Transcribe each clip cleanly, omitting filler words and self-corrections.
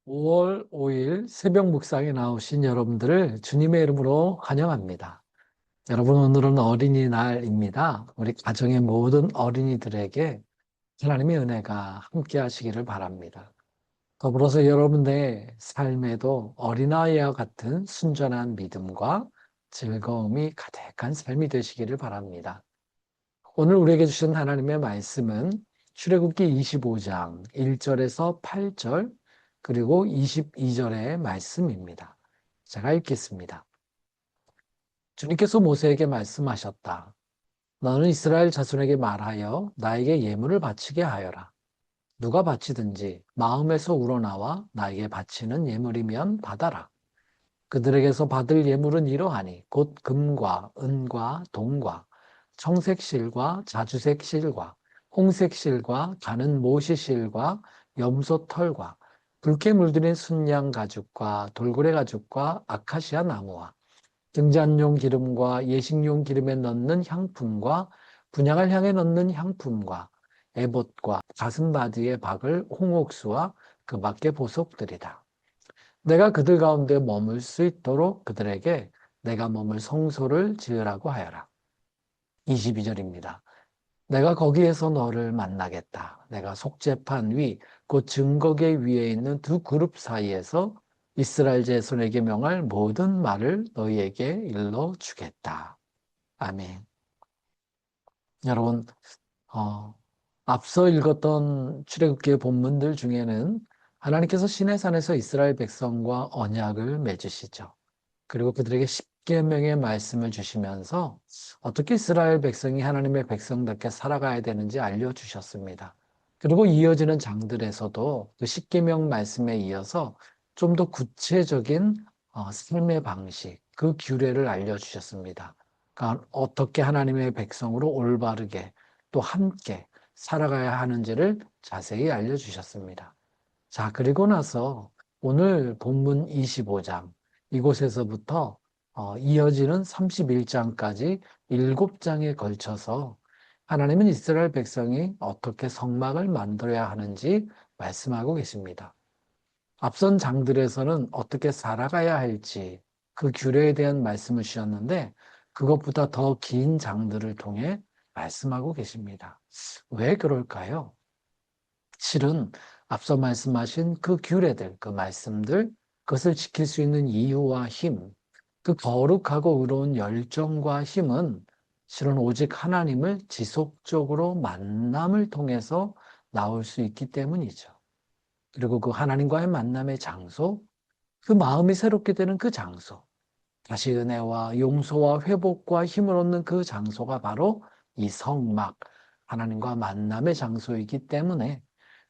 5월 5일 새벽 묵상에 나오신 여러분들을 주님의 이름으로 환영합니다. 여러분, 오늘은 어린이날입니다. 우리 가정의 모든 어린이들에게 하나님의 은혜가 함께 하시기를 바랍니다. 더불어서 여러분의 삶에도 어린아이와 같은 순전한 믿음과 즐거움이 가득한 삶이 되시기를 바랍니다. 오늘 우리에게 주신 하나님의 말씀은 출애굽기 25장 1절에서 8절 그리고 22절의 말씀입니다. 제가 읽겠습니다. 주님께서 모세에게 말씀하셨다. 너는 이스라엘 자손에게 말하여 나에게 예물을 바치게 하여라. 누가 바치든지 마음에서 우러나와 나에게 바치는 예물이면 받아라. 그들에게서 받을 예물은 이러하니 곧 금과 은과 동과 청색 실과 자주색 실과 홍색 실과 가는 모시 실과 염소 털과 붉게 물들인 순양 가죽과 돌고래 가죽과 아카시아 나무와 등잔용 기름과 예식용 기름에 넣는 향품과 분향을 향해 넣는 향품과 에봇과 가슴바디에 박을 홍옥수와 그 밖의 보석들이다. 내가 그들 가운데 머물 수 있도록 그들에게 내가 머물 성소를 지으라고 하여라. 22절입니다. 내가 거기에서 너를 만나겠다. 내가 속죄판 위, 곧 증거계 위에 있는 두 그룹 사이에서 이스라엘 자손에게 명할 모든 말을 너희에게 일러 주겠다. 아멘. 여러분, 어, 앞서 읽었던 출애굽기의 본문들 중에는 하나님께서 시내산에서 이스라엘 백성과 언약을 맺으시죠. 그리고 그들에게 십계명의 말씀을 주시면서 어떻게 이스라엘 백성이 하나님의 백성답게 살아가야 되는지 알려주셨습니다. 그리고 이어지는 장들에서도 그 십계명 말씀에 이어서 좀 더 구체적인 삶의 방식, 그 규례를 알려주셨습니다. 그러니까 어떻게 하나님의 백성으로 올바르게 또 함께 살아가야 하는지를 자세히 알려주셨습니다. 자, 그리고 나서 오늘 본문 25장, 이곳에서부터 이어지는 31장까지 7장에 걸쳐서 하나님은 이스라엘 백성이 어떻게 성막을 만들어야 하는지 말씀하고 계십니다. 앞선 장들에서는 어떻게 살아가야 할지 그 규례에 대한 말씀을 주셨는데 그것보다 더 긴 장들을 통해 말씀하고 계십니다. 왜 그럴까요? 실은 앞서 말씀하신 그 규례들, 그 말씀들, 그것을 지킬 수 있는 이유와 힘, 그 거룩하고 의로운 열정과 힘은 실은 오직 하나님을 지속적으로 만남을 통해서 나올 수 있기 때문이죠. 그리고 그 하나님과의 만남의 장소, 그 마음이 새롭게 되는 그 장소, 다시 은혜와 용서와 회복과 힘을 얻는 그 장소가 바로 이 성막, 하나님과 만남의 장소이기 때문에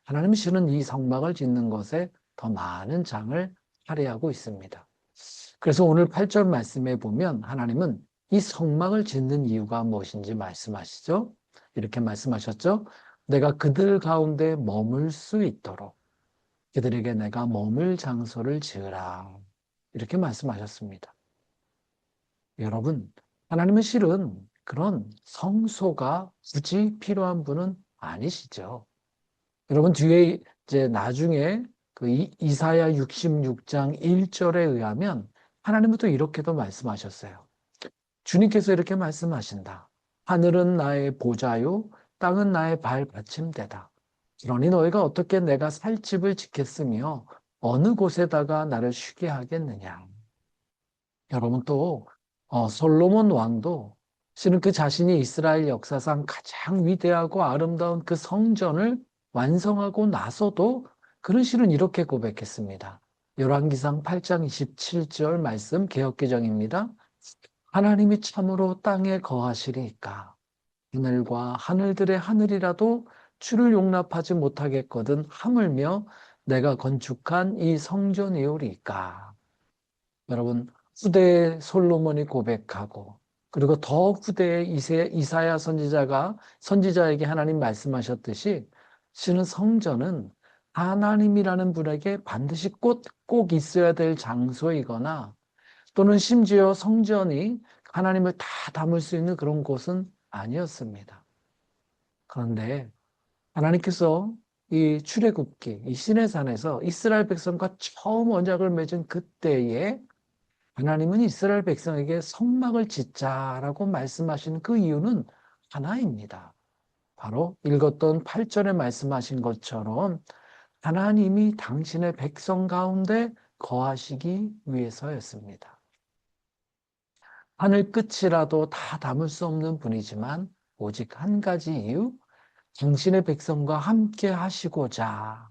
하나님은 실은 이 성막을 짓는 것에 더 많은 장을 할애하고 있습니다. 그래서 오늘 8절 말씀에 보면 하나님은 이 성막을 짓는 이유가 무엇인지 말씀하시죠. 이렇게 말씀하셨죠. 내가 그들 가운데 머물 수 있도록 그들에게 내가 머물 장소를 지으라. 이렇게 말씀하셨습니다. 여러분, 하나님은 실은 그런 성소가 굳이 필요한 분은 아니시죠. 여러분 뒤에 이제 나중에 그 이사야 66장 1절에 의하면 하나님은 또 이렇게도 말씀하셨어요. 주님께서 이렇게 말씀하신다. 하늘은 나의 보좌요, 땅은 나의 발 받침대다. 그러니 너희가 어떻게 내가 살 집을 짓겠으며 어느 곳에다가 나를 쉬게 하겠느냐. 여러분 또 솔로몬 왕도 실은 그 자신이 이스라엘 역사상 가장 위대하고 아름다운 그 성전을 완성하고 나서도 그는 실은 이렇게 고백했습니다. 열왕기상 8장 27절 말씀 개역개정입니다. 하나님이 참으로 땅에 거하시리이까. 하늘과 하늘들의 하늘이라도 주를 용납하지 못하겠거든 하물며 내가 건축한 이 성전이오리까. 여러분, 후대의 솔로몬이 고백하고 그리고 더 후대의 이사야 선지자에게 하나님 말씀하셨듯이 신은 성전은 하나님이라는 분에게 반드시 꼭 있어야 될 장소이거나 또는 심지어 성전이 하나님을 다 담을 수 있는 그런 곳은 아니었습니다. 그런데 하나님께서 이 출애굽기, 이 시내산에서 이스라엘 백성과 처음 언약을 맺은 그때에 하나님은 이스라엘 백성에게 성막을 짓자라고 말씀하신 그 이유는 하나입니다. 바로 읽었던 8절에 말씀하신 것처럼 하나님이 당신의 백성 가운데 거하시기 위해서였습니다. 하늘 끝이라도 다 담을 수 없는 분이지만 오직 한 가지 이유, 당신의 백성과 함께 하시고자,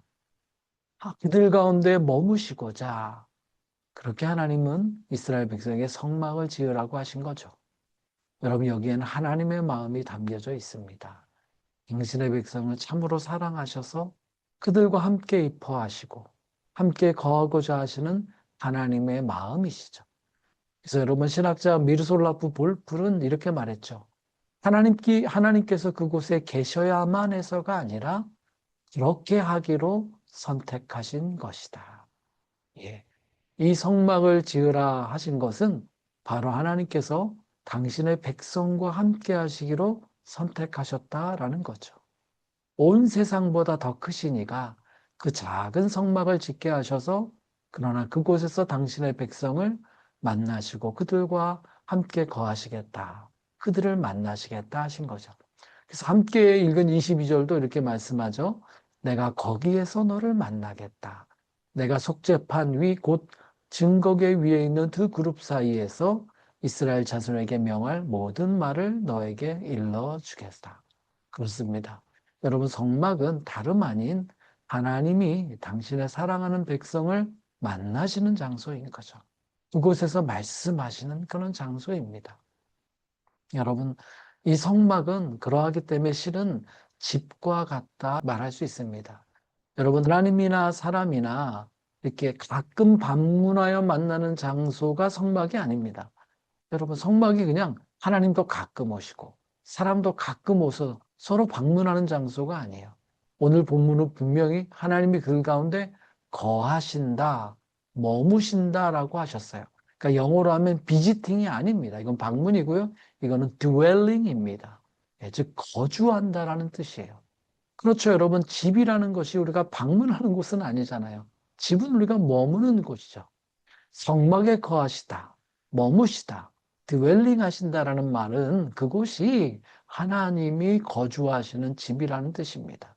그들 가운데 머무시고자, 그렇게 하나님은 이스라엘 백성에게 성막을 지으라고 하신 거죠. 여러분, 여기에는 하나님의 마음이 담겨져 있습니다. 당신의 백성을 참으로 사랑하셔서 그들과 함께 입허하시고 함께 거하고자 하시는 하나님의 마음이시죠. 그래서 여러분, 신학자 미르솔라프 볼프는 이렇게 말했죠. 하나님께서 그곳에 계셔야만 해서가 아니라 그렇게 하기로 선택하신 것이다. 예. 이 성막을 지으라 하신 것은 바로 하나님께서 당신의 백성과 함께 하시기로 선택하셨다라는 거죠. 온 세상보다 더 크시니가 그 작은 성막을 짓게 하셔서 그러나 그곳에서 당신의 백성을 만나시고 그들과 함께 거하시겠다. 그들을 만나시겠다 하신 거죠. 그래서 함께 읽은 22절도 이렇게 말씀하죠. 내가 거기에서 너를 만나겠다. 내가 속죄판 위 곧 증거계 위에 있는 두 그룹 사이에서 이스라엘 자손에게 명할 모든 말을 너에게 일러주겠다. 그렇습니다. 여러분, 성막은 다름 아닌 하나님이 당신의 사랑하는 백성을 만나시는 장소인 거죠. 그곳에서 말씀하시는 그런 장소입니다. 여러분, 이 성막은 그러하기 때문에 실은 집과 같다 말할 수 있습니다. 여러분, 하나님이나 사람이나 이렇게 가끔 방문하여 만나는 장소가 성막이 아닙니다. 여러분, 성막이 그냥 하나님도 가끔 오시고 사람도 가끔 오서 서로 방문하는 장소가 아니에요. 오늘 본문은 분명히 하나님이 그 가운데 거하신다, 머무신다라고 하셨어요. 그러니까 영어로 하면 비지팅이 아닙니다. 이건 방문이고요. 이거는 dwelling입니다. 즉 거주한다라는 뜻이에요. 그렇죠, 여러분. 집이라는 것이 우리가 방문하는 곳은 아니잖아요. 집은 우리가 머무는 곳이죠. 성막에 거하시다, 머무시다, 드웰링 하신다라는 말은 그곳이 하나님이 거주하시는 집이라는 뜻입니다.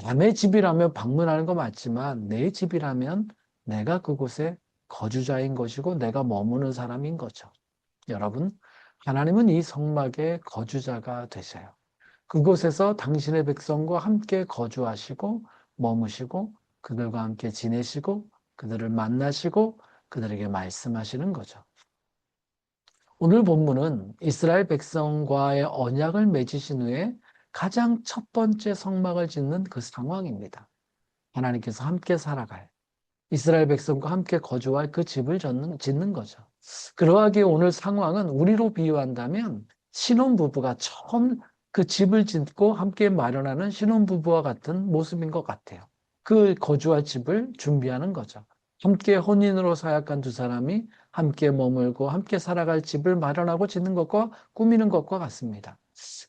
남의 집이라면 방문하는 거 맞지만 내 집이라면 내가 그곳에 거주자인 것이고 내가 머무는 사람인 거죠. 여러분, 하나님은 이 성막의 거주자가 되세요. 그곳에서 당신의 백성과 함께 거주하시고 머무시고 그들과 함께 지내시고 그들을 만나시고 그들에게 말씀하시는 거죠. 오늘 본문은 이스라엘 백성과의 언약을 맺으신 후에 가장 첫 번째 성막을 짓는 그 상황입니다. 하나님께서 함께 살아갈 이스라엘 백성과 함께 거주할 그 집을 짓는 거죠. 그러하기에 오늘 상황은 우리로 비유한다면 신혼부부가 처음 그 집을 짓고 함께 마련하는 신혼부부와 같은 모습인 것 같아요. 그 거주할 집을 준비하는 거죠. 함께 혼인으로 사역한 두 사람이 함께 머물고 함께 살아갈 집을 마련하고 짓는 것과 꾸미는 것과 같습니다.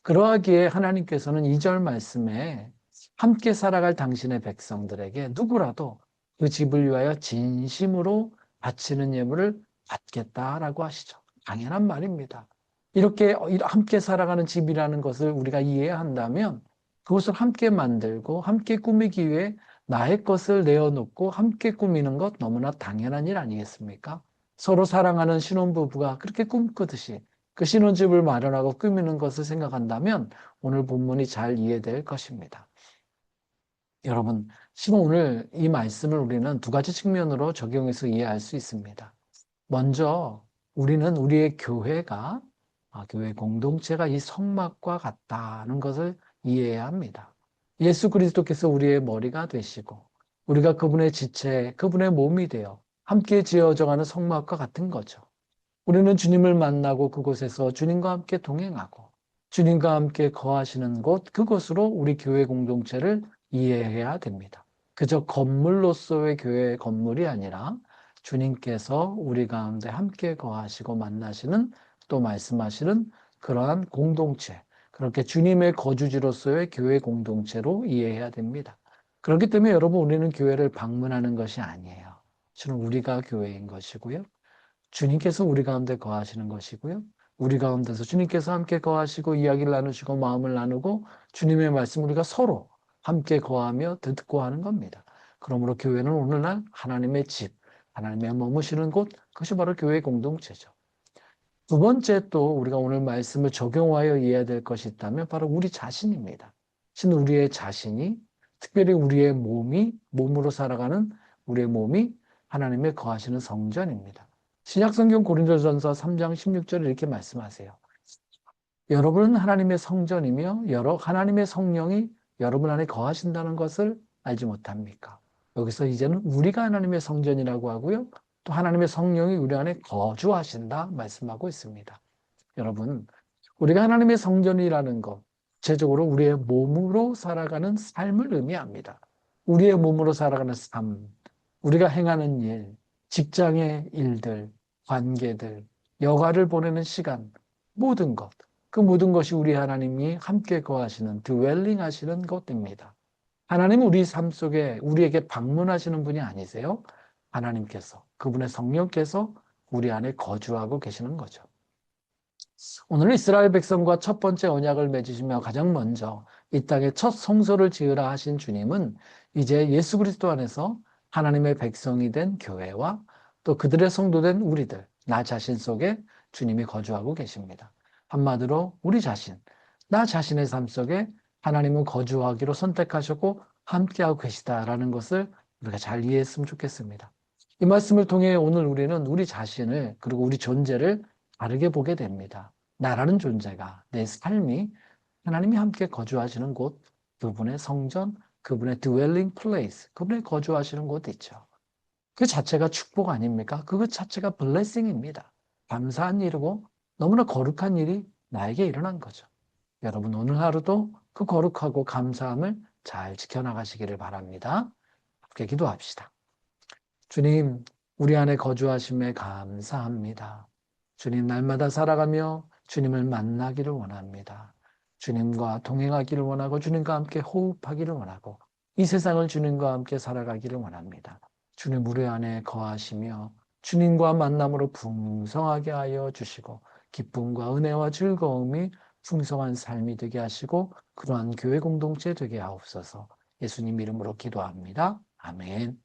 그러하기에 하나님께서는 2절 말씀에 함께 살아갈 당신의 백성들에게 누구라도 그 집을 위하여 진심으로 바치는 예물을 받겠다라고 하시죠. 당연한 말입니다. 이렇게 함께 살아가는 집이라는 것을 우리가 이해한다면 그것을 함께 만들고 함께 꾸미기 위해 나의 것을 내어놓고 함께 꾸미는 것 너무나 당연한 일 아니겠습니까? 서로 사랑하는 신혼부부가 그렇게 꿈꾸듯이 그 신혼집을 마련하고 꾸미는 것을 생각한다면 오늘 본문이 잘 이해될 것입니다. 여러분, 지금 오늘 이 말씀을 우리는 두 가지 측면으로 적용해서 이해할 수 있습니다. 먼저 우리는 우리의 교회가 교회 공동체가 이 성막과 같다는 것을 이해해야 합니다. 예수 그리스도께서 우리의 머리가 되시고 우리가 그분의 지체, 그분의 몸이 되어 함께 지어져가는 성막과 같은 거죠. 우리는 주님을 만나고 그곳에서 주님과 함께 동행하고 주님과 함께 거하시는 곳, 그곳으로 우리 교회 공동체를 이해해야 됩니다. 그저 건물로서의 교회 건물이 아니라 주님께서 우리 가운데 함께 거하시고 만나시는 또 말씀하시는 그러한 공동체, 그렇게 주님의 거주지로서의 교회 공동체로 이해해야 됩니다. 그렇기 때문에 여러분, 우리는 교회를 방문하는 것이 아니에요. 주는 우리가 교회인 것이고요. 주님께서 우리 가운데 거하시는 것이고요. 우리 가운데서 주님께서 함께 거하시고 이야기를 나누시고 마음을 나누고 주님의 말씀 우리가 서로 함께 거하며 듣고 하는 겁니다. 그러므로 교회는 오늘날 하나님의 집, 하나님의 머무시는 곳, 그것이 바로 교회 공동체죠. 두 번째 또 우리가 오늘 말씀을 적용하여 이해해야 될 것이 있다면 바로 우리 자신입니다. 신 우리의 자신이, 특별히 우리의 몸으로 살아가는 우리의 몸이 하나님의 거하시는 성전입니다. 신약성경 고린도전서 3장 16절에 이렇게 말씀하세요. 여러분은 하나님의 성전이며 하나님의 성령이 여러분 안에 거하신다는 것을 알지 못합니까? 여기서 이제는 우리가 하나님의 성전이라고 하고요. 또 하나님의 성령이 우리 안에 거주하신다 말씀하고 있습니다. 여러분, 우리가 하나님의 성전이라는 것, 구체적으로 우리의 몸으로 살아가는 삶을 의미합니다. 우리의 몸으로 살아가는 삶, 우리가 행하는 일, 직장의 일들, 관계들, 여가를 보내는 시간, 모든 것, 그 모든 것이 우리 하나님이 함께 거하시는, 드웰링 하시는 것입니다. 하나님은 우리 삶 속에 우리에게 방문하시는 분이 아니세요. 하나님께서, 그분의 성령께서 우리 안에 거주하고 계시는 거죠. 오늘 이스라엘 백성과 첫 번째 언약을 맺으시며 가장 먼저 이 땅에 첫 성소를 지으라 하신 주님은 이제 예수 그리스도 안에서 하나님의 백성이 된 교회와 또 그들의 성도된 우리들, 나 자신 속에 주님이 거주하고 계십니다. 한마디로 우리 자신, 나 자신의 삶 속에 하나님은 거주하기로 선택하셨고 함께하고 계시다라는 것을 우리가 잘 이해했으면 좋겠습니다. 이 말씀을 통해 오늘 우리는 우리 자신을 그리고 우리 존재를 다르게 보게 됩니다. 나라는 존재가, 내 삶이 하나님이 함께 거주하시는 곳, 그분의 성전, 그분의 dwelling place, 그분의 거주하시는 곳 있죠. 그 자체가 축복 아닙니까? 그것 자체가 blessing입니다. 감사한 일이고 너무나 거룩한 일이 나에게 일어난 거죠. 여러분 오늘 하루도 그 거룩하고 감사함을 잘 지켜나가시기를 바랍니다. 함께 기도합시다. 주님, 우리 안에 거주하심에 감사합니다. 주님, 날마다 살아가며 주님을 만나기를 원합니다. 주님과 동행하기를 원하고 주님과 함께 호흡하기를 원하고 이 세상을 주님과 함께 살아가기를 원합니다. 주님, 우리 안에 거하시며 주님과 만남으로 풍성하게 하여 주시고 기쁨과 은혜와 즐거움이 풍성한 삶이 되게 하시고 그러한 교회 공동체 되게 하옵소서. 예수님 이름으로 기도합니다. 아멘.